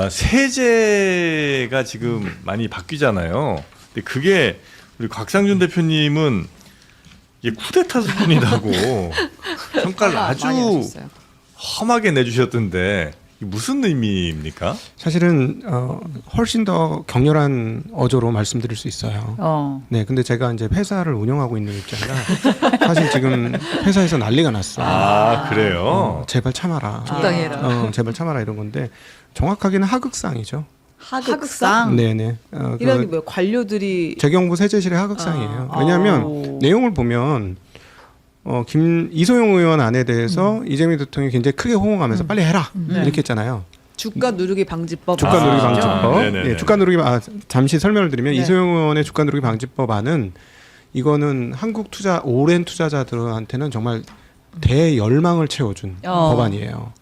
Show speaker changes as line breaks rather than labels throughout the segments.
세제가 지금 많이 바뀌잖아요. 근데 그게 우리 곽상준 대표님은 이게 쿠데타 수준이라고 평가를 아주 험하게 내주셨던데 이게 무슨 의미입니까?
사실은 훨씬 더 격렬한 어조로 말씀드릴 수 있어요. 네, 근데 제가 이제 회사를 운영하고 있는 입장이라 사실 지금 회사에서 난리가 났어.
아, 그래요?
제발 참아라.
적당히 해라.
제발 참아라 이런 건데 정확하게는 하극상이죠.
하극상?
네네.
이런 게 뭐예요? 관료들이
재경부 세제실의 하극상이에요. 왜냐하면 내용을 보면 이소영 의원 안에 대해서 이재명 대통령이 굉장히 크게 호응하면서 빨리 해라 이렇게 했잖아요.
주가 누르기 방지법.
주가 누르기 방지법.
네네네.
네, 주가 누르기 잠시 설명을 드리면
네.
이소영 의원의 주가 누르기 방지법안은 이거는 오랜 투자자들한테는 정말 대열망을 채워준 법안이에요.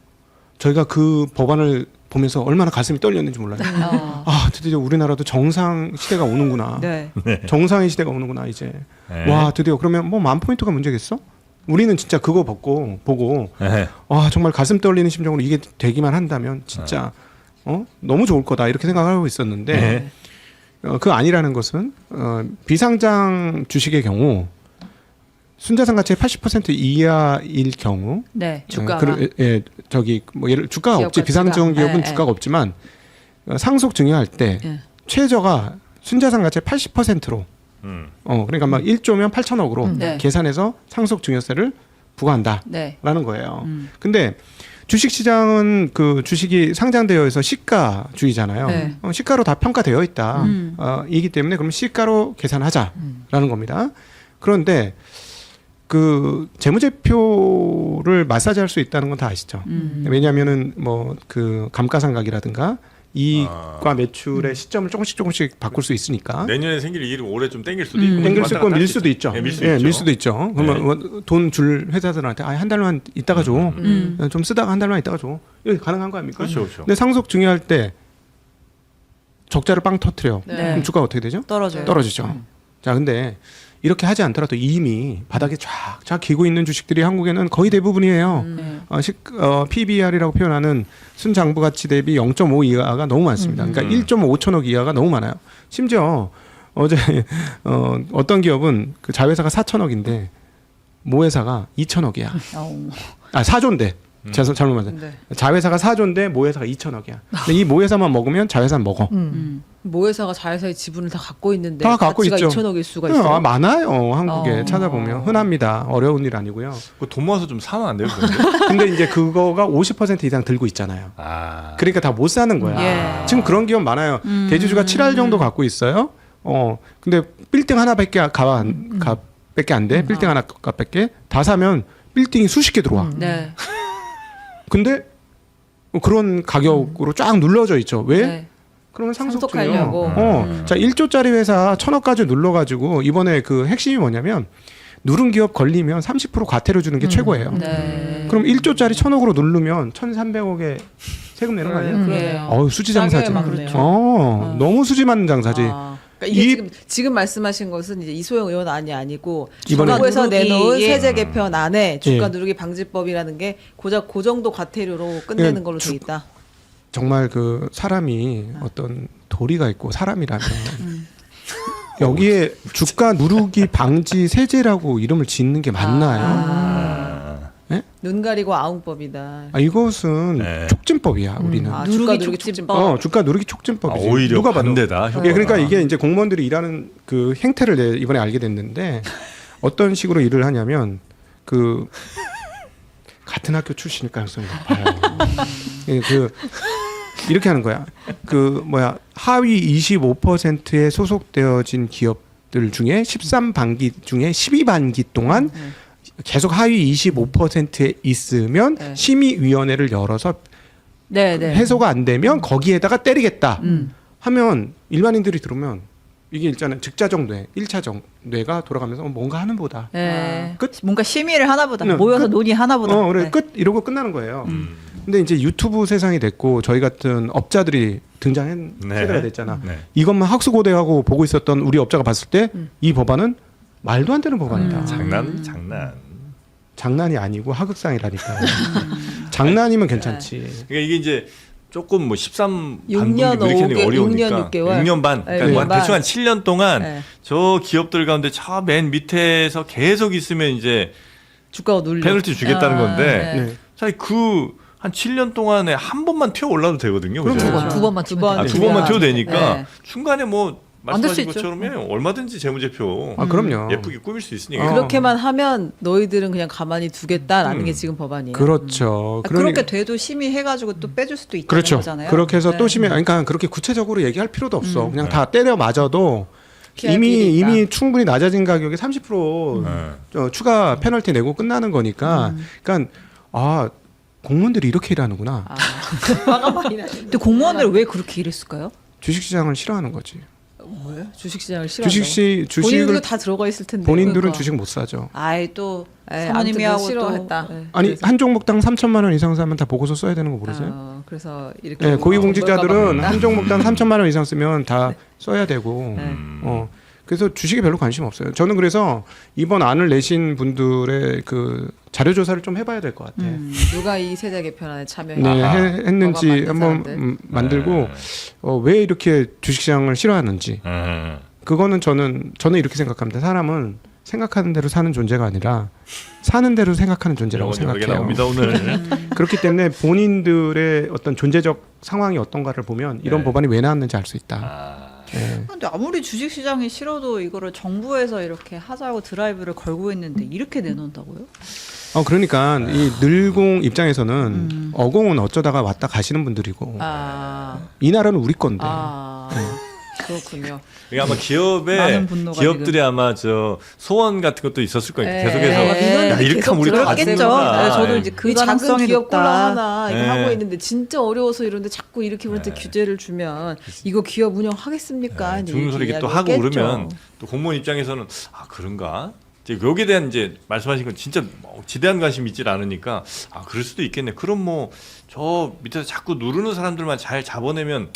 저희가 그 법안을 보면서 얼마나 가슴이 떨렸는지 몰라요. 아, 드디어 우리나라도 정상 시대가 오는구나.
네.
정상의 시대가 오는구나 이제.
네.
와, 드디어 그러면 뭐 10,000포인트가 문제겠어? 우리는 진짜 그거 보고
네.
와, 정말 가슴 떨리는 심정으로 이게 되기만 한다면 진짜 너무 좋을 거다 이렇게 생각하고 있었는데 그 아니라는 것은 비상장 주식의 경우 순자산 가치의 80% 이하일 경우
네. 주가가
저기 뭐 예를 주가가
기업
없지
가치가.
비상장 기업은
네,
주가가 없지만 상속 증여할 때
네.
최저가 순자산 가치의 80%로 그러니까 막 1조면 8천억으로
네.
계산해서 상속 증여세를 부과한다라는
네.
거예요. 근데 주식시장은 그 주식이 상장되어 있어 시가주의잖아요.
네.
시가로 다 평가되어 있다. 이기 때문에 그럼 시가로 계산하자라는 겁니다. 그런데 그 재무제표를 마사지할 수 있다는 건 다 아시죠? 왜냐하면은 뭐 그 감가상각이라든가 이익과 매출의 시점을 조금씩 바꿀 수 있으니까.
내년에 생길 일이 올해 좀 땡길 수도 있고
땡길 수 있고 밀 수도 있죠.
네,
밀 수도 있죠. 그러면 돈 줄 회사들한테 한 달만 있다가 줘. 좀 쓰다가 한 달만 있다가 줘. 이거 가능한 거 아닙니까?
그렇죠, 그렇죠.
근데 상속 증여할 때 적자를 빵 터트려.
네.
그럼 주가가 어떻게 되죠?
떨어져요.
떨어지죠. 자, 근데 이렇게 하지 않더라도 이미 바닥에 쫙 기고 있는 주식들이 한국에는 거의 대부분이에요. PBR이라고 표현하는 순장부 가치 대비 0.5 이하가 너무 많습니다. 그러니까 1.5천억 이하가 너무 많아요. 심지어 어제 어떤 기업은 그 자회사가 4천억인데 모회사가 2천억이야. 아, 4조인데. 잘못 말했어요.
네.
자회사가 4조인데 모회사가 2천억이야. 근데 이 모회사만 먹으면 자회사는 먹어.
모회사가 자회사의 지분을 다 갖고 있는데
다 갖고
가치가
있죠.
2천억일 수가 있어요.
아, 많아요. 한국에 찾아보면 흔합니다. 어려운 일 아니고요.
돈 모아서 좀 사면 안 돼요?
근데 이제 그거가 50% 이상 들고 있잖아요. 그러니까 다 못 사는 거야.
예.
지금 그런 기업 많아요. 대주주가 7할 정도 갖고 있어요. 근데 빌딩 하나밖에 안 돼. 빌딩 하나밖에 다 사면 빌딩이 수십 개 들어와.
네.
근데 그런 가격으로 쫙 눌러져 있죠. 왜?
네.
그러면
상속하려고.
자, 1조짜리 회사 1,000억까지 눌러가지고 이번에 그 핵심이 뭐냐면 누른 기업 걸리면 30% 과태료 주는 게 최고예요.
네.
그럼 1조짜리 1,000억으로 누르면 1,300억에 세금 내는 거 아니에요?
그래요.
수지 장사지.
싸게 막네요.
너무 수지 맞는 장사지.
그러니까 이게 지금 말씀하신 것은 이제 이소영 의원 안이 아니고
이번에
정부에서 내놓은
예.
세제 개편 안에 주가
예.
누르기 방지법이라는 게 고작 그 정도 과태료로 끝내는
예,
걸로 돼 있다.
정말 그 사람이 어떤 도리가 있고 사람이라면 여기에 주가 누르기 방지 세제라고 이름을 짓는 게 맞나요?
눈 가리고 아웅법이다.
이것은
네.
촉진법이야. 우리는.
주가 누르기 촉진법.
주가 누르기 촉진법이지.
오히려
누가 봐도.
반대다.
그러니까 이게 이제 공무원들이 일하는 그 행태를 이번에 알게 됐는데 어떤 식으로 일을 하냐면 그 같은 학교 출신일 가능성이 높아요. 이렇게 하는 거야. 하위 25%에 소속되어진 기업들 중에 13반기 중에 12반기 동안 계속 하위 25%에 있으면
네.
심의위원회를 열어서
네.
해소가 안 되면 거기에다가 때리겠다 하면 일반인들이 들으면 이게 일단은 즉자적 뇌, 1차적 뇌가 돌아가면서 뭔가 하는 보다.
네.
끝.
뭔가 심의를 하나보다
네,
모여서
끝.
논의하나보다.
그래
네.
끝 이러고 끝나는 거예요. 근데 이제 유튜브 세상이 됐고 저희 같은 업자들이 등장한
네.
세대가 됐잖아.
네.
이것만 학수고대하고 보고 있었던 우리 업자가 봤을 때 이 법안은 말도 안 되는 법안이다.
장난.
장난이 아니고 하극상이라니까요. 장난이면 괜찮지.
그러니까 이게 이제 조금 뭐 13
6년
반분기 뭐 이렇게 하는 게
5개,
어려우니까
6년 6개월?
6년 반
네,
그러니까 뭐
6년 반.
대충 한 7년 동안
네.
저 기업들 가운데 저 맨 밑에서 계속 있으면 이제
주가가 눌려.
페널티 주겠다는 건데
네.
네.
사실 그 한 7년 동안에 한 번만 튀어 올라도 되거든요.
그럼
그죠?
그렇죠.
두 번만
두
치면
번.
아,
돼요.
두 번만
네.
튀어도 되니까
네.
중간에 뭐
만들 수
말씀하신
있죠.
것처럼 얼마든지 재무제표
아 그럼요.
예쁘게 꾸밀 수 있으니까.
그렇게만 하면 너희들은 그냥 가만히 두겠다라는
음.
게 지금 법안이에요.
그렇죠.
그렇게 돼도 심의해가지고 또 빼줄 수도 있다는
그렇죠.
거잖아요.
그렇게 해서
네.
또 심해. 그러니까 그렇게 구체적으로 얘기할 필요도 없어. 그냥
네.
다 때려 맞아도
피할 길이 있다.
이미 충분히 낮아진 가격에 30%
네.
추가 페널티 내고 끝나는 거니까. 그러니까 아 공무원들이 이렇게 일하는구나.
아, 화가 많이 나요.
근데 공무원들 왜 그렇게 일했을까요?
주식시장을 싫어하는 거지.
뭐예요? 주식시장을 싫어한다고?
주식시
본인들도
주식을
다 들어가 있을 텐데.
본인들은
그러니까.
주식 못 사죠.
아이 또
네,
사모님이
아무튼
하고 또
싫어했다. 네,
아니
그래서.
한 종목당 3천만 원 이상 사면 다 보고서 써야 되는 거 모르세요?
그래서 이렇게
네, 고위공직자들은
벌까봐
한 종목당 3천만 원 이상 쓰면 다 써야 되고.
네.
그래서 주식에 별로 관심 없어요. 저는 그래서 이번 안을 내신 분들의 그 자료 조사를 좀 해봐야 될 것 같아요.
누가 이 세제 개편안에 참여해?
네,
아하.
했는지
법안 만든
한번
사람들.
만들고
네.
왜 이렇게 주식시장을 싫어하는지
네.
그거는 저는 이렇게 생각합니다. 사람은 생각하는 대로 사는 존재가 아니라 사는 대로 생각하는 존재라고
영원히 그게
생각해요.
나옵니다 오늘.
그렇기 때문에 본인들의 어떤 존재적 상황이 어떤가를 보면 이런
네.
법안이 왜 나왔는지 알 수 있다.
아,
네.
근데 아무리 주식시장이 싫어도 이거를 정부에서 이렇게 하자고 드라이브를 걸고 있는데 이렇게 내놓는다고요?
그러니까 이 늘공 입장에서는 어공은 어쩌다가 왔다 가시는 분들이고 이 나라는 우리 건데
그렇군요.
이게 아마 기업의
많은 분노가
기업들의 아마 저 소원 같은 것도 있었을 거예요.
네.
계속해서
네.
야 이렇게 하면 우리 다
그렇겠죠.
되는구나.
네, 저도 이제 그
이 작은
가능성이
기업
높다.
꼴라 하나 이거
네.
하고 있는데 진짜 어려워서 이런데 자꾸 이렇게 우리한테
네.
규제를 주면 이거 기업 운영하겠습니까? 이제
죽는 소리
이렇게
또 하고
이야기했겠죠.
그러면 또 공무원 입장에서는 아 그런가? 이제 여기에 대한 이제 말씀하신 건 진짜 뭐 지대한 관심이 있질 않으니까 아 그럴 수도 있겠네. 그럼 뭐 저 밑에서 자꾸 누르는 사람들만 잘 잡아내면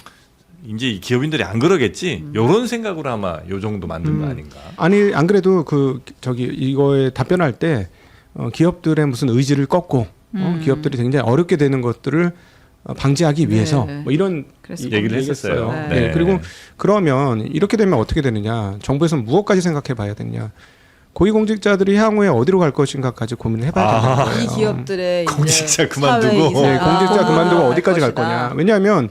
이제 이 기업인들이 안 그러겠지. 요런 생각으로 아마 요 정도 만든 거 아닌가.
아니 안 그래도 이거에 답변할 때 기업들의 무슨 의지를 꺾고 기업들이 굉장히 어렵게 되는 것들을 방지하기 위해서
네.
뭐 이런
그래서
얘기를 했었어요.
네.
네. 그리고 그러면 이렇게 되면 어떻게 되느냐? 정부에서는 무엇까지 생각해-봐야 되느냐? 고위공직자들이 향후에 어디로 갈 것인가까지 고민을 해봐야 된다는 거예요.
이 기업들의 이제
공직자 그만두고.
사회 이사,
네, 공직자 그만두고
할
어디까지 갈
것이다.
거냐? 왜냐하면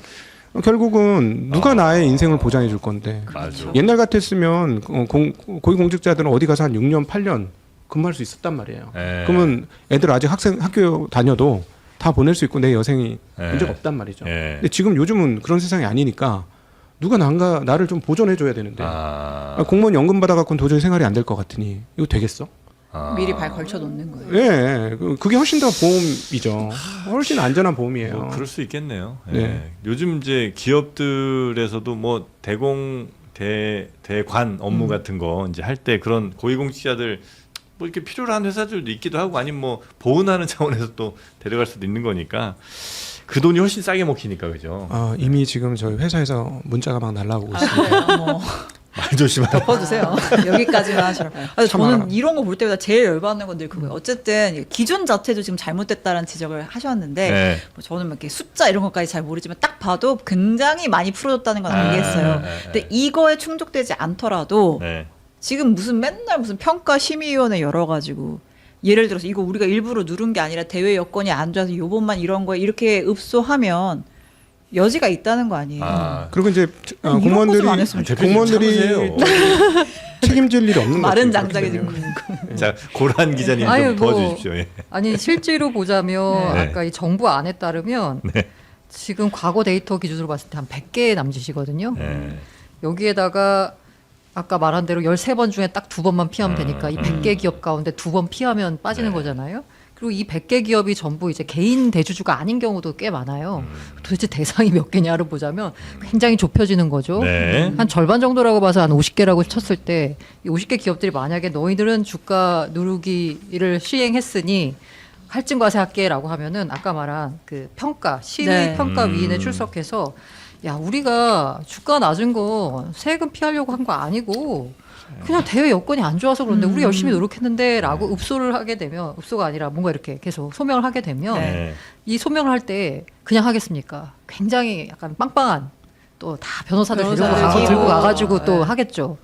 결국은 누가 나의 인생을 보장해 줄 건데.
맞아.
옛날 같았으면 고위공직자들은 어디 가서 한 6년, 8년 근무할 수 있었단 말이에요.
네.
그러면 애들 아직 학교 다녀도 다 보낼 수 있고 내 여생이
네.
문제가 없단 말이죠.
예.
근데 지금 요즘은 그런 세상이 아니니까 누가 나를 좀 보존해 줘야 되는데 공무원 연금 받아갖고는 도저히 생활이 안 될 것 같으니 이거 되겠어?
미리 발 걸쳐 놓는 거예요.
예, 그게 훨씬 더 보험이죠. 훨씬 안전한 보험이에요.
뭐 그럴 수 있겠네요.
네.
예. 요즘 이제 기업들에서도 뭐 대관 업무 같은 거 이제 할 때 그런 고위공직자들 뭐 이렇게 필요로 하는 회사들도 있기도 하고 아니면 뭐 보훈하는 차원에서 또 데려갈 수도 있는 거니까 그 돈이 훨씬 싸게 먹히니까 그죠.
이미 지금 저희 회사에서 문자가 막 날라오고
아,
있습니다.
그래요? 뭐
말 조심하라.
덮어주세요. 여기까지만 하시라. 저는 이런 거 볼 때마다 제일 열받는 건 늘 그거예요. 어쨌든 기준 자체도 지금 잘못됐다는 지적을 하셨는데
네.
뭐 저는 막 이렇게 숫자 이런 것까지 잘 모르지만 딱 봐도 굉장히 많이 풀어졌다는 건 알겠어요. 근데 이거에 충족되지 않더라도
네.
지금 맨날 무슨 평가 심의위원회 열어가지고 예를 들어서 이거 우리가 일부러 누른 게 아니라 대외 여건이 안 좋아서 요번만 이런 거에 이렇게 읍소하면 여지가 있다는 거 아니에요.
그리고 이제
이런
공무원들이
것좀 안 했으면
대표님
책임질 일이 없는 거죠.
마른
그렇게
장작이
되면.
지금
자 고란 기자님
아유,
좀
뭐.
도와주십시오. 예.
아니 실제로 보자면
네.
아까 이 정부 안에 따르면
네.
지금 과거 데이터 기준으로 봤을 때 한 100개 남짓이거든요.
네.
여기에다가 아까 말한 대로 13번 중에 딱 2번만 피하면 되니까 이 100개 기업 가운데 2번 피하면 빠지는
네.
거잖아요. 그리고 이 100개 기업이 전부 이제 개인 대주주가 아닌 경우도 꽤 많아요. 도대체 대상이 몇 개냐를 보자면 굉장히 좁혀지는 거죠.
네.
한 절반 정도라고 봐서 한 50개라고 쳤을 때 이 50개 기업들이 만약에 너희들은 주가 누르기를 시행했으니 할증과세 할게라고 하면은 아까 말한 그 평가 시의
네.
평가위원회 출석해서 야 우리가 주가 낮은 거 세금 피하려고 한 거 아니고 그냥 대외 여건이 안 좋아서 그런데 우리 열심히 노력했는데라고 읍소를 하게 되면 읍소가 아니라 뭔가 이렇게 계속 소명을 하게 되면
네.
이 소명을 할 때 그냥 하겠습니까? 굉장히 약간 빵빵한 또 다 변호사들
변호사들
들고
끼고.
가가지고 또
네.
하겠죠.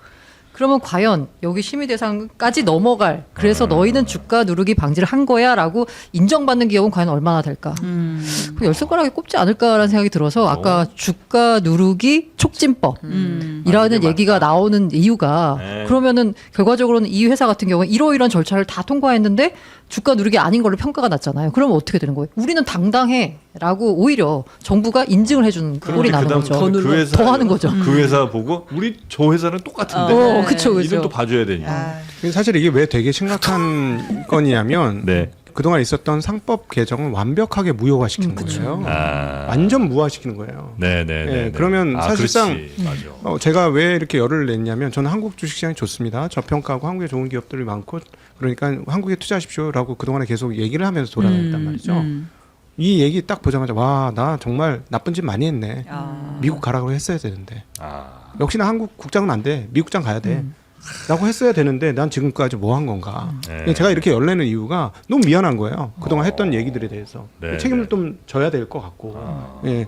그러면 과연 여기 심의 대상까지 넘어갈 그래서 너희는 주가 누르기 방지를 한 거야라고 인정받는 기업은 과연 얼마나 될까? 그 열 손가락에 꼽지 않을까라는 생각이 들어서 아까 주가 누르기 촉진법이라는
아, 이게
얘기가
맞다.
나오는 이유가
네.
그러면은 결과적으로는 이 회사 같은 경우는 이러이러한 절차를 다 통과했는데 주가 누르기 아닌 걸로 평가가 났잖아요. 그러면 어떻게 되는 거예요? 우리는 당당해라고 오히려 정부가 인증을 해주는 꼴이 나는 거죠.
그 회사
더 하는 거죠.
그 회사 보고 우리 저 회사는 똑같은데
그쵸, 그쵸.
이름 또 봐줘야 되니까.
아,
사실 이게 왜 되게 심각한 건이냐면
네.
그동안 있었던 상법 개정을 완벽하게 무효화시키는 거예요.
아.
완전 무화시키는 거예요.
네네네.
그러면 사실상
맞아.
제가 왜 이렇게 열을 냈냐면 저는 한국 주식시장이 좋습니다. 저평가하고 한국에 좋은 기업들이 많고 그러니까 한국에 투자하십시오라고 그동안에 계속 얘기를 하면서 돌아다녔단 말이죠. 이 얘기 딱 보자마자 와 나 정말 나쁜 짓 많이 했네. 미국 가라고 했어야 되는데
아.
역시나 한국 국장은 안 돼. 미국장 가야 돼. 라고 했어야 되는데 난 지금까지 뭐 한 건가.
네.
제가 이렇게 열내는 이유가 너무 미안한 거예요. 그동안 했던 얘기들에 대해서.
네,
책임을
네.
좀 져야 될 것 같고. 예.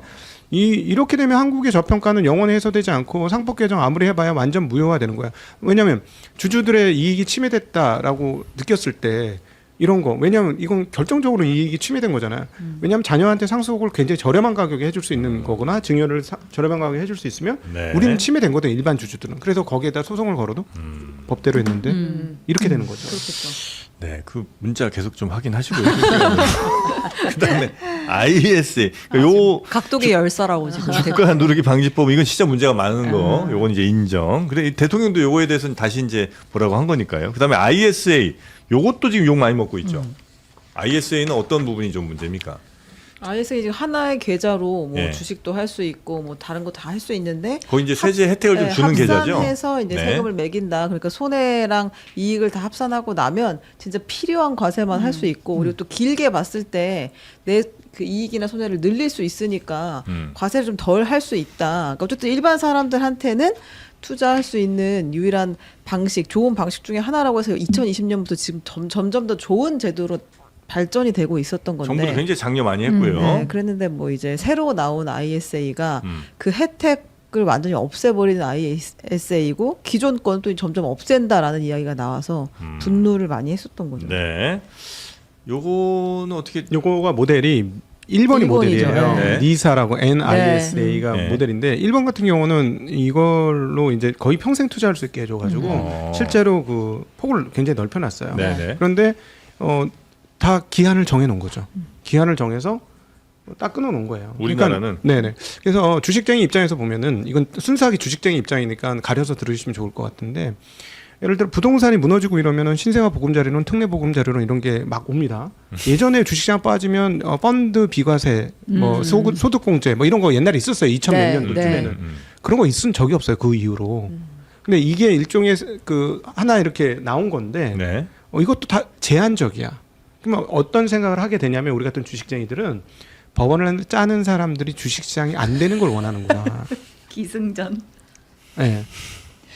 이렇게 되면 한국의 저평가는 영원히 해소되지 않고 상법 개정 아무리 해봐야 완전 무효화되는 거야. 왜냐하면 주주들의 이익이 침해됐다라고 느꼈을 때 이런 거 왜냐하면 이건 결정적으로 이익이 침해된 거잖아요. 왜냐하면 자녀한테 상속을 굉장히 저렴한 가격에 해줄 수 있는 거거나 증여를 저렴한 가격에 해줄 수 있으면
네.
우리는 침해된 거든 일반 주주들은. 그래서 거기에다 소송을 걸어도 법대로 했는데 이렇게 되는 거죠.
네, 그 문자 계속 좀 확인하시고요. 그다음에 ISA 요
각도기 열사라고 지금.
주가 누르기 방지법 이건 진짜 문제가 많은 거. 요건 이제 인정. 그래 이 대통령도 요거에 대해서는 다시 이제 뭐라고 한 거니까요. 그다음에 ISA 요것도 지금 욕 많이 먹고 있죠. ISA는 어떤 부분이 좀 문제입니까?
ISA 지금 하나의 계좌로 뭐
예.
주식도 할 수 있고 뭐 다른 거 다 할 수 있는데
거의 이제 세제 혜택을 좀 주는 계좌죠.
합산해서 이제
네.
세금을 매긴다. 그러니까 손해랑 이익을 다 합산하고 나면 진짜 필요한 과세만 할 수 있고 그리고 또 길게 봤을 때 내 그 이익이나 손해를 늘릴 수 있으니까 과세를 좀 덜 할 수 있다. 그러니까 어쨌든 일반 사람들한테는 투자할 수 있는 유일한 방식, 좋은 방식 중에 하나라고 해서 2020년부터 지금 점점 더 좋은 제도로 발전이 되고 있었던 건데.
정부도 굉장히 장려 많이 했고요.
네, 그랬는데 뭐 이제 새로 나온 ISA가
음.
그 혜택을 완전히 없애버리는 ISA고 기존 건 또 점점 없앤다라는 이야기가 나와서 분노를 많이 했었던 거죠.
네. 요거는 어떻게
요거가 모델이 1번이
일본이죠.
모델이에요.
네.
니사라고 NISA가
네.
모델인데 1번 같은 경우는 이걸로 이제 거의 평생 투자할 수 있게 해줘가지고 실제로 그 폭을 굉장히 넓혀놨어요.
네네.
그런데 다 기한을 정해놓은 거죠. 기한을 정해서 딱 끊어놓은 거예요.
우리나라는?
그러니까, 네네. 그래서 주식쟁이 입장에서 보면은 이건 순수하게 주식쟁이 입장이니까 가려서 들으시면 좋을 것 같은데 예를 들어 부동산이 무너지고 이러면은 신생아 보금자리론, 특례 보금자리론 이런 게 막 옵니다. 예전에 주식시장 빠지면 펀드 비과세, 뭐 소득공제 뭐 이런 거 옛날에 있었어요. 2000 몇
네,
년도쯤에는
네.
그런 거 있은 적이 없어요. 그 이후로. 근데 이게 일종의 그 하나 이렇게 나온 건데
네.
이것도 다 제한적이야. 그러면 어떤 생각을 하게 되냐면 우리 같은 주식쟁이들은 법원을 짜는 사람들이 주식시장이 안 되는 걸 원하는구나.
기승전.
네.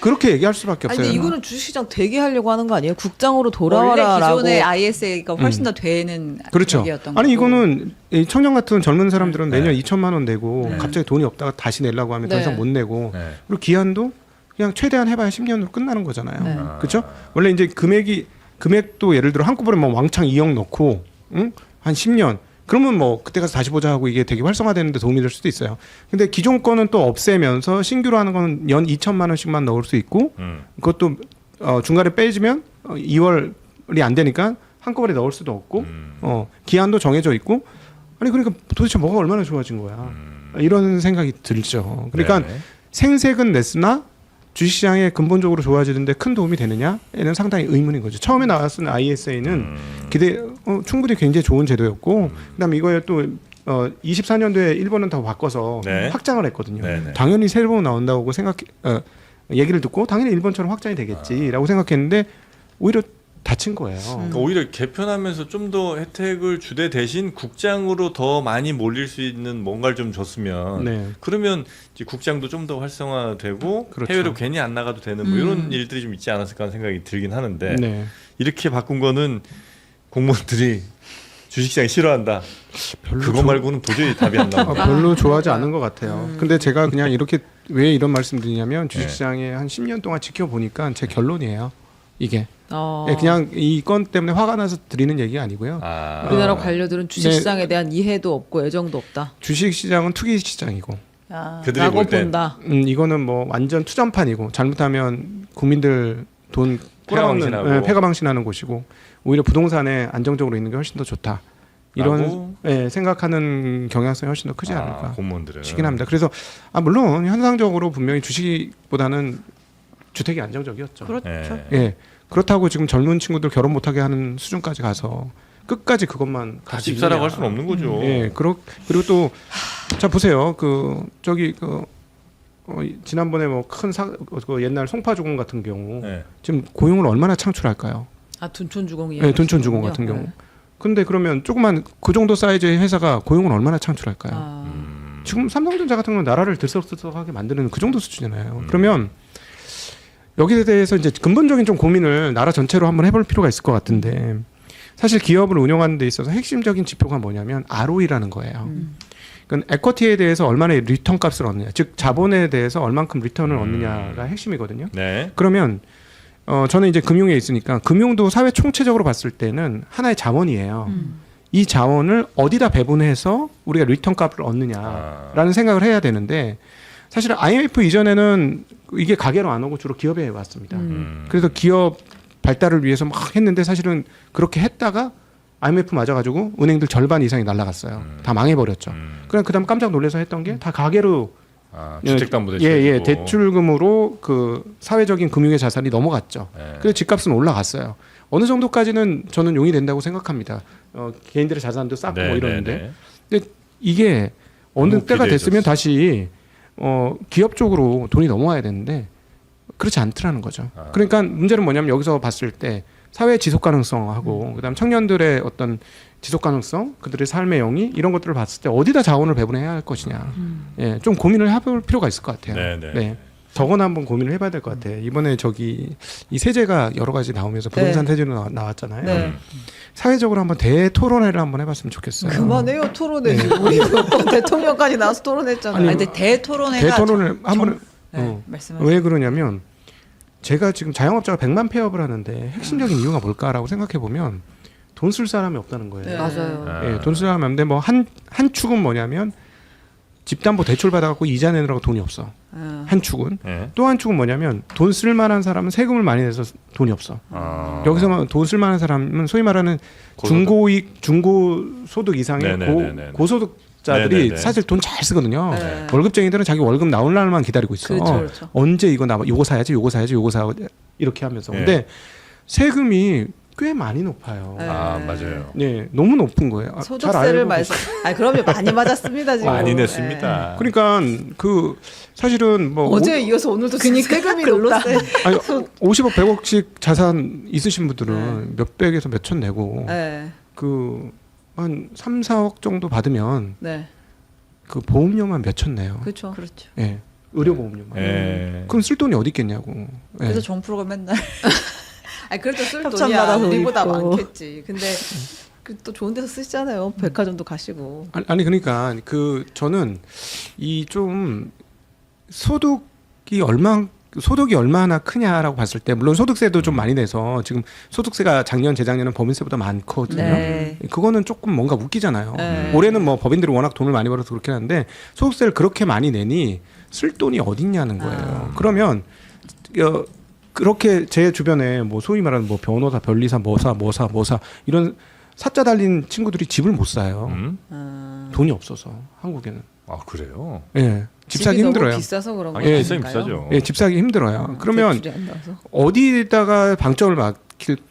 그렇게 얘기할 수밖에
아니
없어요.
근데 이거는 주식시장 되게 하려고 하는 거 아니에요? 국장으로
원래
돌아와라라고.
기존의 ISA가 훨씬 더 되는
그렇죠.
얘기였던
아니
거고.
이거는 이 청년 같은 젊은 사람들은 매년
네.
2천만 원 내고
네.
갑자기 돈이 없다가 다시 내려고 하면 더
네.
이상 못 내고
네.
그리고 기한도 그냥 최대한 해봐야 10년으로 끝나는 거잖아요.
네.
그렇죠? 원래 이제 금액도 예를 들어 한꺼번에 뭐 왕창 2억 넣고 응? 한 10년 그러면 뭐 그때 가서 다시 보자 하고 이게 되게 활성화되는 데 도움이 될 수도 있어요. 근데 기존 거는 또 없애면서 신규로 하는 거는 연 2천만 원씩만 넣을 수 있고 그것도 중간에 빼지면 2월이 안 되니까 한꺼번에 넣을 수도 없고 기한도 정해져 있고 아니 그러니까 도대체 뭐가 얼마나 좋아진 거야. 이런 생각이 들죠. 그러니까
네.
생색은 냈으나 주식시장에 근본적으로 좋아지는데 큰 도움이 되느냐에는 상당히 의문인 거죠. 처음에 나왔던 ISA는 충분히 굉장히 좋은 제도였고 그다음에 이거에 또 24년도에 일본은 더 바꿔서
네.
확장을 했거든요.
네, 네.
당연히 새로 나온다고 얘기를 듣고 당연히 일본처럼 확장이 되겠지라고 생각했는데 오히려 다친 거예요.
그러니까 오히려 개편하면서 좀 더 혜택을 주되 대신 국장으로 더 많이 몰릴 수 있는 뭔가를 좀 줬으면
네.
그러면 이제 국장도 좀 더 활성화되고
그렇죠.
해외로 괜히 안 나가도 되는 뭐 이런 일들이 좀 있지 않았을까 하는 생각이 들긴 하는데
네.
이렇게 바꾼 거는 공무원들이 주식시장 싫어한다. 그거 말고는 도저히 답이 안 나옵니다.
별로 좋아하지 않은 것 같아요. 근데 제가 그냥 이렇게 왜 이런 말씀 드리냐면 주식시장에 한 10년 동안 지켜보니까 제 결론이에요. 이게 예, 그냥 이 건 때문에 화가 나서 드리는 얘기가 아니고요.
아.
우리나라 관료들은 주식시장에 대한 이해도 없고 애정도 없다.
주식시장은 투기시장이고
그들이
라고
볼 땐
본다.
이거는 뭐 완전 투전판이고 잘못하면 국민들 돈
패가망신하고.
꼬라박는 패가망신하는 곳이고 오히려 부동산에 안정적으로 있는 게 훨씬 더 좋다. 이런
라고?
생각하는 경향성이 훨씬 더 크지 않을까
공무원들은
싶긴 합니다. 그래서 물론 현상적으로 분명히 주식보다는 주택이 안정적이었죠.
그렇죠.
예.
예. 그렇다고 지금 젊은 친구들 결혼 못하게 하는 수준까지 가서 끝까지 그것만
다
같이
집사라고
있느냐.
할 수는 없는 거죠.
예. 그리고 또 자 보세요. 지난번에 뭐 큰 그 옛날 송파주공 같은 경우
예.
지금 고용을 얼마나 창출할까요?
둔촌주공이에요.
네, 둔촌주공 같은 경우. 근데 그러면 조그만 그 정도 사이즈의 회사가 고용을 얼마나 창출할까요? 지금 삼성전자 같은 경우는 나라를 들썩들썩하게 만드는 그 정도 수준이잖아요. 그러면 여기에 대해서 이제 근본적인 좀 고민을 나라 전체로 한번 해볼 필요가 있을 것 같은데 사실 기업을 운영하는 데 있어서 핵심적인 지표가 뭐냐면 ROE라는 거예요. 그러니까 에쿼티에 대해서 얼마나 리턴 값을 얻느냐, 즉 자본에 대해서 얼만큼 리턴을 얻느냐가 핵심이거든요.
네.
그러면 저는 이제 금융에 있으니까 금융도 사회 총체적으로 봤을 때는 하나의 자원이에요. 이 자원을 어디다 배분해서 우리가 리턴 값을 얻느냐라는 생각을 해야 되는데 사실 IMF 이전에는 이게 가계로 안 오고 주로 기업에 왔습니다. 그래서 기업 발달을 위해서 막 했는데 사실은 그렇게 했다가 IMF 맞아가지고 은행들 절반 이상이 날라갔어요. 다 망해버렸죠. 그다음 깜짝 놀라서 했던 게 다 가계로
주택담보대출.
예, 대출금으로 그 사회적인 금융의 자산이 넘어갔죠.
예.
그래서 집값은 올라갔어요. 어느 정도까지는 저는 용이 된다고 생각합니다. 개인들의 자산도 쌓고 뭐 이러는데, 근데 이게 어느
너무
때가 됐으면
기대해졌어.
다시 기업 쪽으로 돈이 넘어와야 되는데 그렇지 않더라는 거죠. 그러니까 문제는 뭐냐면 여기서 봤을 때 사회 지속 가능성하고 그다음 청년들의 어떤 지속 가능성, 그들의 삶의 영위 이런 것들을 봤을 때 어디다 자원을 배분해야 할 것이냐, 예, 좀 고민을 해볼 필요가 있을 것 같아요.
네.
네. 저거는 한번 고민을 해봐야 될 것 같아요. 이번에 이 세제가 여러 가지 나오면서 부동산 세제로 나왔잖아요.
네.
사회적으로 한번 대토론회를 한번 해봤으면 좋겠어요.
그만해요 토론회. 우리 몇번 대통령까지 나와서 토론했잖아요.
아니, 근데 대토론회가
대토론을 한번
말씀하세요.
왜 그러냐면 제가 지금 자영업자가 100만 폐업을 하는데 핵심적인 이유가 뭘까라고 생각해 보면 돈 쓸 사람이 없다는 거예요.
네.
맞아요.
예, 돈 쓸 사람이 없는데 뭐 한 축은 뭐냐면 집담보 대출 받아갖고 이자 내느라고 돈이 없어. 한 축은.
예.
또 한 축은 뭐냐면 돈 쓸 만한 사람은 세금을 많이 내서 돈이 없어. 여기서 돈 쓸 만한 사람은 소위 말하는 중고소득 이상의
네네네네.
고소득자들이
네네네.
사실 돈 잘 쓰거든요.
네.
월급쟁이들은 자기 월급 나올 날만 기다리고 있어.
그렇죠.
언제 이거 요거 사야지 이렇게 하면서.
네.
근데 세금이 꽤 많이 높아요.
네.
맞아요.
네, 너무 높은 거예요. 잘
소득세를
알고
말씀. 그럼요 많이 맞았습니다 지금.
많이 냈습니다.
그러니까 사실은 뭐
어제 이어서 오늘도 세금이 높다.
아니, 50억 100억씩 자산 있으신 분들은 몇백에서 몇천 내고
네.
한 3, 4억 정도 받으면
네.
그 보험료만 몇천 내요.
그렇죠.
예. 의료 보험료만.
예.
그럼 쓸 돈이 어디 있겠냐고. 예.
그래서 정프로가 맨날
그래도 쓸
협찬받아서
돈이야 우리보다
입고.
많겠지. 근데 또 좋은 데서 쓰시잖아요. 백화점도 가시고.
아니 그러니까 저는 이 좀 소득이 얼마나 크냐라고 봤을 때 물론 소득세도 좀 많이 내서 지금 소득세가 작년 재작년은 법인세보다 많거든요.
네.
그거는 조금 뭔가 웃기잖아요.
네.
올해는 뭐 법인들이 워낙 돈을 많이 벌어서 그렇긴 한데 소득세를 그렇게 많이 내니 쓸 돈이 어딨냐는 거예요. 그러면 그렇게 제 주변에 뭐 소위 말하는 뭐 변호사, 변리사, 뭐사 이런 사자 달린 친구들이 집을 못 사요. 돈이 없어서 한국에는.
아 그래요?
예. 집 사기
집이
힘들어요.
너무 비싸서 그런 거
예,
아닐까요?
비싸죠.
예, 집 사기 힘들어요. 그러면
대출이 안 나와서.
어디다가 방점을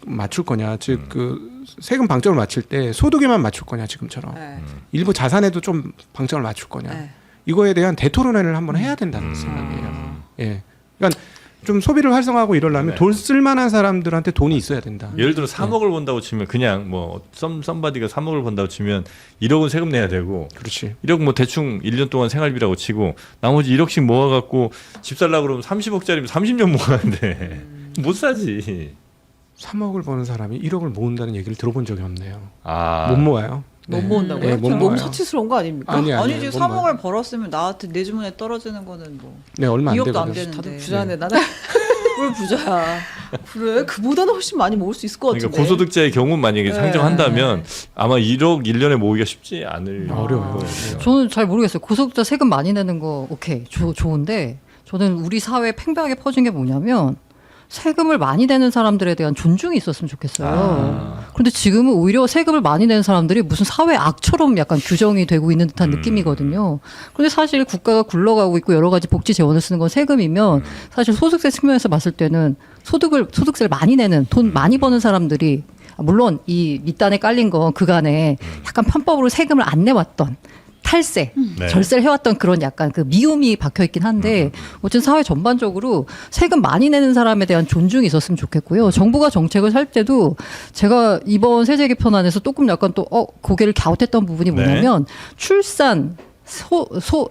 맞출 거냐, 즉 그 세금 방점을 맞출 때 소득에만 맞출 거냐 지금처럼
네.
일부 자산에도 좀 방점을 맞출 거냐
네.
이거에 대한 대토론회를 한번 해야 된다는 생각이에요. 예, 그러니까 좀 소비를 활성화하고 이러려면
네.
돈 쓸만한 사람들한테 돈이 있어야 된다.
예를 들어 3억을 번다고 치면 그냥 뭐 썸바디가 3억을 번다고 치면 1억은 세금 내야 되고
그렇지.
1억 뭐 대충 1년 동안 생활비라고 치고 나머지 1억씩 모아갖고 집 살려고 그러면 30억짜리면 30년 모아는데 못 사지.
3억을 버는 사람이 1억을 모은다는 얘기를 들어본 적이 없네요.
아.
못 모아요.
못
네.
모은다고요?
네, 못
너무
모아요.
사치스러운 거 아닙니까?
아니지
못 모아요.
3억을 벌었으면 나한테 내 주머니에 떨어지는 거는 뭐
네, 얼마 안
2억도
되거든요.
안 되는데.
다들 부자네. 나는 뭘 부자야. 그래? 그보다는 훨씬 많이 모을 수 있을 것 같은데.
그러니까 고소득자의 경우 만약에
네.
상정한다면 아마 1억 1년에 모으기가 쉽지 않을
어려워요.
거예요.
저는 잘 모르겠어요. 고소득자 세금 많이 내는 거 오케이 좋은데 저는 우리 사회에 팽배하게 퍼진 게 뭐냐면 세금을 많이 내는 사람들에 대한 존중이 있었으면 좋겠어요. 그런데 지금은 오히려 세금을 많이 내는 사람들이 무슨 사회 악처럼 약간 규정이 되고 있는 듯한 느낌이거든요. 그런데 사실 국가가 굴러가고 있고 여러 가지 복지 재원을 쓰는 건 세금이면 사실 소득세 측면에서 봤을 때는 소득세를 많이 내는 돈 많이 버는 사람들이 물론 이 밑단에 깔린 건 그간에 약간 편법으로 세금을 안 내왔던 탈세,
네.
절세를 해왔던 그런 약간 그 미움이 박혀 있긴 한데 어쨌든 사회 전반적으로 세금 많이 내는 사람에 대한 존중이 있었으면 좋겠고요. 정부가 정책을 살 때도 제가 이번 세제 개편안에서 조금 약간 또 고개를 갸웃했던 부분이 뭐냐면 출산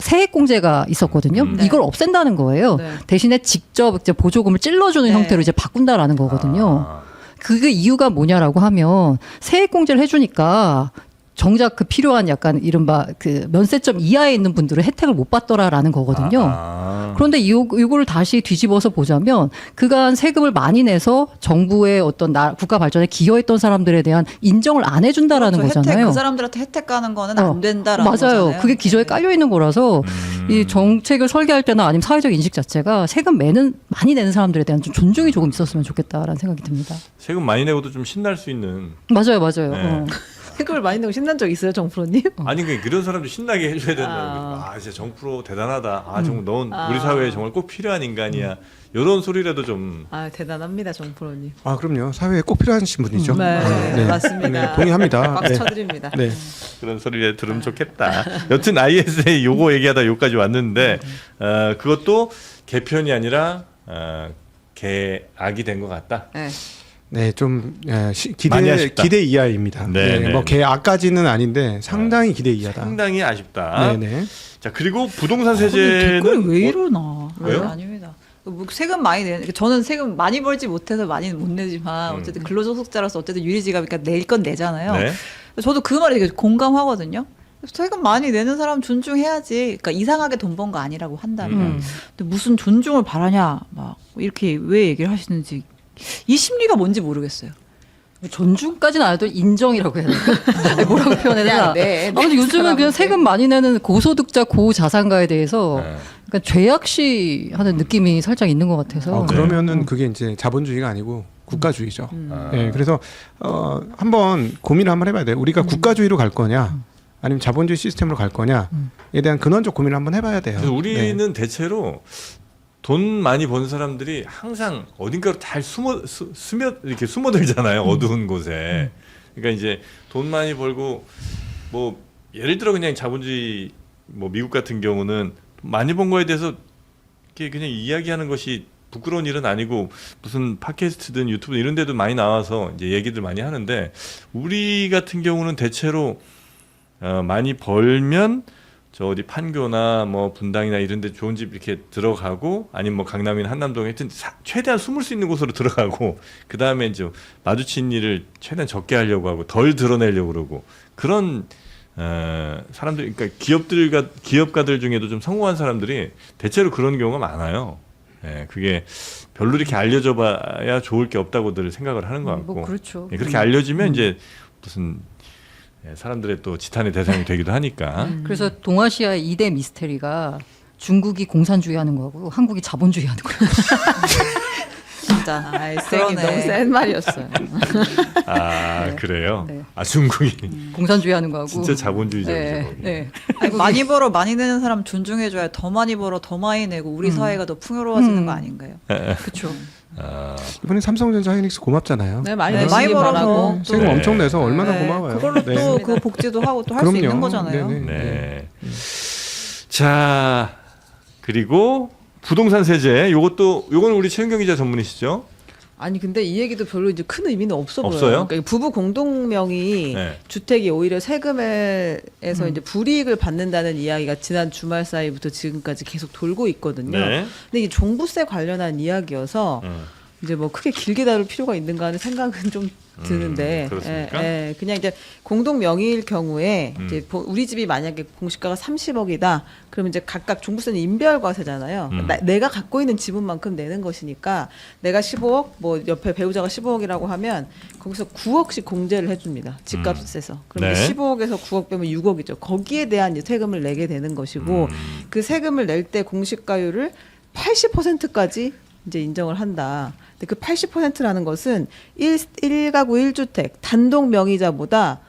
세액공제가 있었거든요. 이걸 없앤다는 거예요.
네.
대신에 직접 이제 보조금을 찔러주는
네.
형태로 이제 바꾼다라는 거거든요.
아.
그게 이유가 뭐냐라고 하면 세액공제를 해주니까 정작 그 필요한 약간 이른바 그 면세점 이하에 있는 분들은 혜택을 못 받더라라는 거거든요. 그런데 이거를 다시 뒤집어서 보자면 그간 세금을 많이 내서 정부의 어떤 국가 발전에 기여했던 사람들에 대한 인정을 안 해준다라는
그렇죠.
거잖아요.
그 사람들한테 혜택 가는 거는 안 된다라는
맞아요.
거잖아요.
그게 기저에
네.
깔려 있는 거라서 이 정책을 설계할 때나 아니면 사회적 인식 자체가 세금 많이 내는 사람들에 대한 좀 존중이 조금 있었으면 좋겠다라는 생각이 듭니다.
세금 많이 내고도 좀 신날 수 있는
맞아요.
네.
세금을 많이 내고 신난 적 있어요, 정프로님?
아니 그런 사람도 신나게 해줘야 된다는
아.
거죠. 아 진짜 정프로 대단하다. 아 정말 넌 우리 사회에 정말 꼭 필요한 인간이야. 이런 소리라도 좀
아 대단합니다, 정프로님.
아 그럼요. 사회에 꼭 필요하신 분이죠.
네, 맞습니다.
네, 동의합니다.
박수
네.
쳐드립니다.
네.
그런 소리를 들으면 좋겠다. 여튼 ISA 요거 얘기하다 여기까지 왔는데 그것도 개편이 아니라 개악이 된 것 같다.
네.
네, 좀
많이 아쉽다.
기대 이하입니다.
네, 네,
뭐
네.
계약까지는 아닌데 상당히 기대 이하다.
상당히 아쉽다.
네, 네.
자 그리고 부동산
근데
세제는
댓글이 왜 이러나?
왜요?
아닙니다. 뭐 세금 많이 내는 저는 세금 많이 벌지 못해서 많이는 못 내지만 어쨌든 근로소득자로서 어쨌든 유리지갑이니까 낼 건 내잖아요.
네.
저도 그 말에 되게 공감하거든요. 세금 많이 내는 사람 존중해야지. 그러니까 이상하게 돈 번 거 아니라고 한다면. 근데 무슨 존중을 바라냐 막 이렇게 왜 얘기를 하시는지 이 심리가 뭔지 모르겠어요.
존중까지는 안 해도 인정이라고 해야 될까? 아니, 뭐라고 표현해야 되나?
네, 네.
아무튼 요즘은 그냥
사람한테.
세금 많이 내는 고소득자 고자산가에 대해서
네.
약간 죄악시하는 느낌이 살짝 있는 것 같아서.
그러면은 그게 이제 자본주의가 아니고 국가주의죠.
아.
네, 그래서 한번 고민을 한번 해봐야 돼요. 우리가 국가주의로 갈 거냐, 아니면 자본주의 시스템으로 갈 거냐에 대한 근원적 고민을 한번 해봐야 돼요.
그래서 우리는
네.
대체로 돈 많이 버는 사람들이 항상 어딘가로 잘 이렇게 숨어들잖아요. 어두운 곳에. 그러니까 이제 돈 많이 벌고 뭐 예를 들어 그냥 자본주의 뭐 미국 같은 경우는 많이 번 거에 대해서 이렇게 그냥 이야기하는 것이 부끄러운 일은 아니고 무슨 팟캐스트든 유튜브 이런 데도 많이 나와서 이제 얘기들 많이 하는데 우리 같은 경우는 대체로 많이 벌면 저 어디 판교나 뭐 분당이나 이런 데 좋은 집 이렇게 들어가고 아니면 뭐 강남이나 한남동 하여튼 최대한 숨을 수 있는 곳으로 들어가고 그다음에 이제 마주친 일을 최대한 적게 하려고 하고 덜 드러내려고 그러고 그런 사람들 그러니까 기업가들 중에도 좀 성공한 사람들이 대체로 그런 경우가 많아요. 예, 그게 별로 이렇게 알려져 봐야 좋을 게 없다고들 생각을 하는 것 같고
뭐 그렇죠.
예, 그렇게 알려지면 이제 무슨 사람들의 또 지탄의 대상이 되기도 하니까
그래서 동아시아의 2대 미스테리가 중국이 공산주의하는 거고 한국이 자본주의하는 거예요.
진짜.
아,
그러네.
너무 센 말이었어요.
아 그래요?
네.
아 중국이
공산주의하는 거하고
진짜 자본주의자죠. 거기.
네.
아니, 많이 벌어 많이 내는 사람 존중해줘야 더 많이 벌어 더 많이 내고 우리 사회가 더 풍요로워지는 거 아닌가요?
그렇죠.
아,
이번에 삼성전자 하이닉스 고맙잖아요.
네, 많이
네,
내시기
많이 벌어서
바라고.
또-
세금
네.
엄청 내서 얼마나
네,
고마워요.
그걸로
네.
또 그 복지도 하고 또 할 수 있는 거잖아요.
네네.
네. 자 그리고 부동산 세제 요거는 우리 최윤경 기자 전문이시죠?
아니 근데 이 얘기도 별로 이제 큰 의미는 없어 보여요.
없어요?
그러니까 부부 공동명의
네.
주택이 오히려 세금에서 이제 불이익을 받는다는 이야기가 지난 주말 사이부터 지금까지 계속 돌고 있거든요.
네.
근데 이게 종부세 관련한 이야기여서 이제 뭐 크게 길게 다룰 필요가 있는가 하는 생각은 좀 드는데,
그렇습니까?
그냥 이제 공동 명의일 경우에
음.
이제 우리 집이 만약에 공시가가 30억이다, 그러면 이제 각각 종부세는 인별과세잖아요. 내가 갖고 있는 지분만큼 내는 것이니까 내가 15억, 뭐 옆에 배우자가 15억이라고 하면 거기서 9억씩 공제를 해줍니다. 집값에서. 그럼
네.
이제 15억에서 9억 빼면 6억이죠. 거기에 대한 이제 세금을 내게 되는 것이고, 그 세금을 낼 때 공시가율을 80%까지 이제 인정을 한다. 근데 그 80%라는 것은 1가구 1주택 단독 명의자보다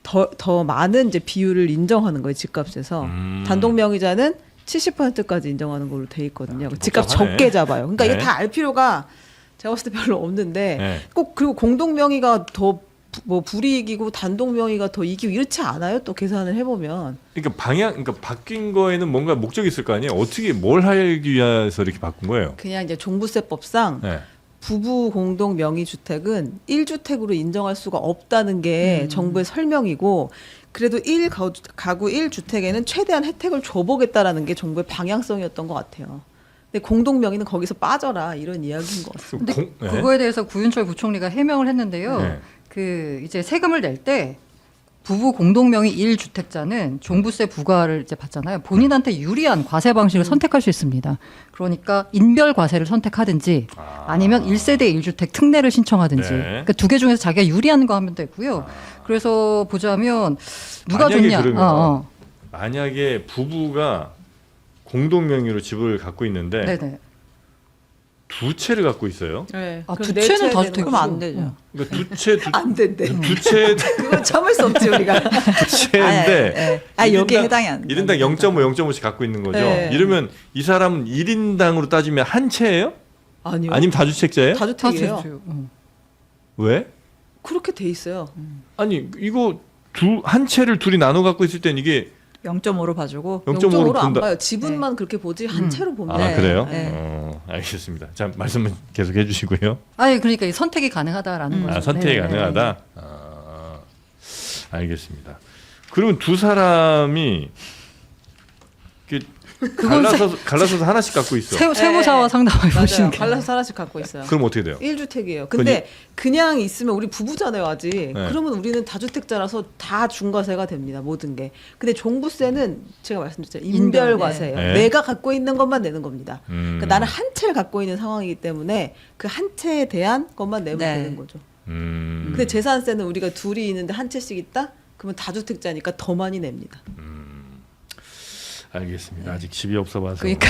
더 많은 이제 비율을 인정하는 거예요, 집값에서. 단독 명의자는 70%까지 인정하는 걸로 돼 있거든요. 집값
복잡하네.
적게 잡아요. 그러니까
네.
이게 다 알 필요가 제가 봤을 때 별로 없는데,
네.
꼭 그리고 공동 명의가 더 뭐 불이익이고 단독 명의가 더 이익이고 이렇지 않아요? 또 계산을 해보면.
그러니까 바뀐 거에는 뭔가 목적이 있을 거 아니에요? 어떻게 뭘 하기 위해서 이렇게 바꾼 거예요?
그냥 이제 종부세법상
네.
부부 공동 명의 주택은 1주택으로 인정할 수가 없다는 게 정부의 설명이고, 그래도 1가구 1주택에는 최대한 혜택을 줘보겠다라는 게 정부의 방향성이었던 것 같아요. 근데 공동 명의는 거기서 빠져라, 이런 이야기인 것 같습니다.
근데
네.
그거에 대해서 구윤철 부총리가 해명을 했는데요.
네.
그 이제 세금을 낼 때 부부 공동명의 1주택자는 종부세 부과를 이제 받잖아요. 본인한테 유리한 과세 방식을 선택할 수 있습니다. 그러니까 인별 과세를 선택하든지 아니면 1세대 1주택 특례를 신청하든지.
네.
그러니까 두 개 중에서 자기가 유리한 거 하면 되고요. 그래서 보자면 누가
만약에
좋냐?
그러면 만약에 부부가 공동 명의로 집을 갖고 있는데
네네.
두 채를 갖고 있어요.
네.
아,
그럼
두
네
채는
채
다
되는
되고.
그러면 안 되죠.
그러니까
안 된대.
두 채
그건 참을 수 없지 우리가.
채인데
여기에 해당이 안 돼.
1인당 0.5, 0.5씩 갖고 있는 거죠.
네.
이러면 이 사람은 1인당으로 따지면 한 채예요?
아니요.
아니면 다주택자예요?
다주택이에요.
왜?
그렇게 돼 있어요.
아니 이거 한 채를 둘이 나눠 갖고 있을 땐 이게
0.5로 봐주고
0.5로
0.5로 안
본다.
봐요. 지분만 그렇게 보지 한 채로 보면.
아 그래요?
네.
알겠습니다. 자 말씀은 계속 해주시고요.
아니 그러니까 이 선택이 가능하다라는 거죠.
선택이
네.
가능하다. 알겠습니다. 그러면 두 사람이 이렇게 갈라서서 하나씩 갖고 있어.
세무사와 상담해
맞아요.
보시는 게.
갈라서 하나씩 갖고 있어요.
그럼 어떻게 돼요?
1주택이에요. 근데 그냥 있으면 우리 부부잖아요, 아직.
네.
그러면 우리는 다주택자라서 다 중과세가 됩니다, 모든 게. 근데 종부세는 제가 말씀드렸잖아요. 인별과세예요.
네.
내가 갖고 있는 것만 내는 겁니다.
음.
그러니까 나는 한 채를 갖고 있는 상황이기 때문에 그 한 채에 대한 것만 내면
네.
되는 거죠.
음.
근데 재산세는 우리가 둘이 있는데 한 채씩 있다? 그러면 다주택자니까 더 많이 냅니다.
알겠습니다. 아직 집이 없어 봐서.
그러니까.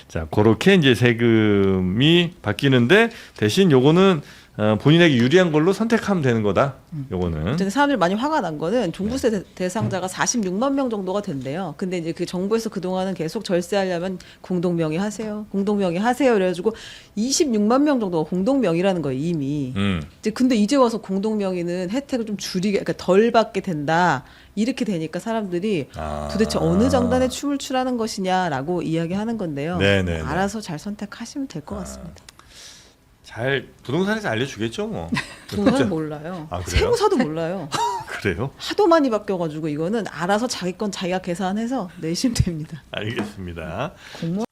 자, 그렇게 이제 세금이 바뀌는데 대신 요거는 본인에게 유리한 걸로 선택하면 되는 거다. 요거는.
근데 사람들이 많이 화가 난 거는 종부세 대상자가 46만 명 정도가 된대요. 근데 이제 그 정부에서 그동안은 계속 절세하려면 공동명의 하세요. 공동명의 하세요. 그래가지고 26만 명 정도가 공동명의라는 거예요, 이미. 이제 근데 이제 와서 공동명의는 혜택을 좀 줄이게, 그러니까 덜 받게 된다. 이렇게 되니까 사람들이 도대체 어느 장단에 춤을 추라는 것이냐라고 이야기하는 건데요.
네네네.
알아서 잘 선택하시면 될 것 같습니다.
잘 부동산에서 알려주겠죠, 뭐.
부동산 몰라요.
아, 그래요?
세무사도 몰라요.
그래요?
하도 많이 바뀌어가지고 이거는 알아서 자기 건 자기가 계산해서 내시면 됩니다.
알겠습니다.
공무원